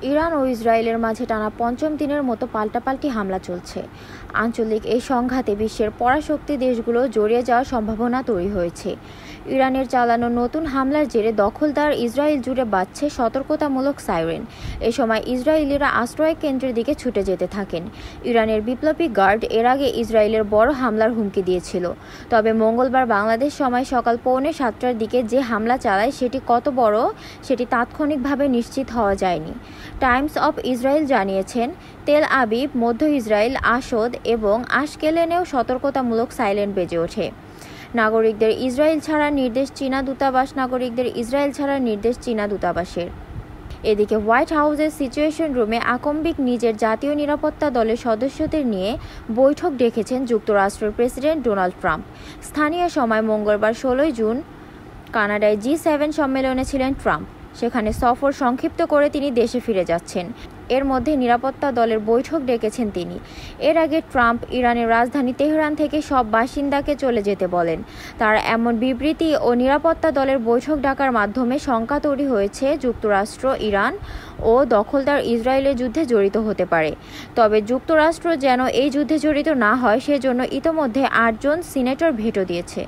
Iran ও ইসরায়েলের মাঝে টানা পঞ্চম দিনের মতো পাল্টাপাল্টি হামলা চলছে। আঞ্চলিক এই সংঘাতে বিশ্বের পরাশক্তি দেশগুলো জড়িয়ে যাওয়ার সম্ভাবনা তৈরি হয়েছে। ইরানের চালানো নতুন হামলার জেরে দখলদার ইসরায়েল জুড়ে বাজছে সতর্কতামূলক সাইরেন। এ সময় ইসরায়েলিরা আশ্রয় কেন্দ্রের দিকে ছুটে যেতে থাকেন। ইরানের বিপ্লবী গার্ড এর আগে ইসরায়েলের বড় হামলার হুমকি দিয়েছিল। তবে মঙ্গলবার বাংলাদেশ সময় সকাল 6:45টার দিকে যে হামলা চালায় সেটি কত বড় সেটি তাৎক্ষণিকভাবে নিশ্চিত হওয়া যায়নি। টাইমস অফ ইসরায়েল জানিয়েছেন, তেল আবিব, মধ্য ইসরায়েল, আশদ এবং আশকেলনেও সতর্কতামূলক সাইরেন বেজে ওঠে। নাগরিকদের ইসরায়েল ছাড়ার নির্দেশ চীনা দূতাবাসের। এদিকে হোয়াইট হাউসের সিচুয়েশন রুমে আকম্বিক নিজের জাতীয় নিরাপত্তা দলের সদস্যদের নিয়ে বৈঠক ডেকেছেন যুক্তরাষ্ট্রের প্রেসিডেন্ট ডোনাল্ড ট্রাম্প। স্থানীয় সময় মঙ্গলবার 16 জুন কানাডায় G7 সম্মেলনে ছিলেন ট্রাম্প। সেখানে সফর সংক্ষিপ্ত করে তিনি দেশে ফিরে যাচ্ছেন। এর মধ্যে নিরাপত্তা দলের বৈঠক ডেকেছেন তিনি। এর আগে ট্রাম্প ইরানের রাজধানী তেহরান থেকে সব বাসিন্দাকে চলে যেতে বলেন। তার এমন বিবৃতি ও নিরাপত্তা দলের বৈঠক ডাকার মাধ্যমে শঙ্কা তৈরি হয়েছে যুক্তরাষ্ট্র ইরান ও দখলদার ইসরায়েলের যুদ্ধে জড়িত হতে পারে। তবে যুক্তরাষ্ট্র যেন এই যুদ্ধে জড়িত না হয় সেজন্য ইতোমধ্যে 8 জন সিনেটর ভেটো দিয়েছে।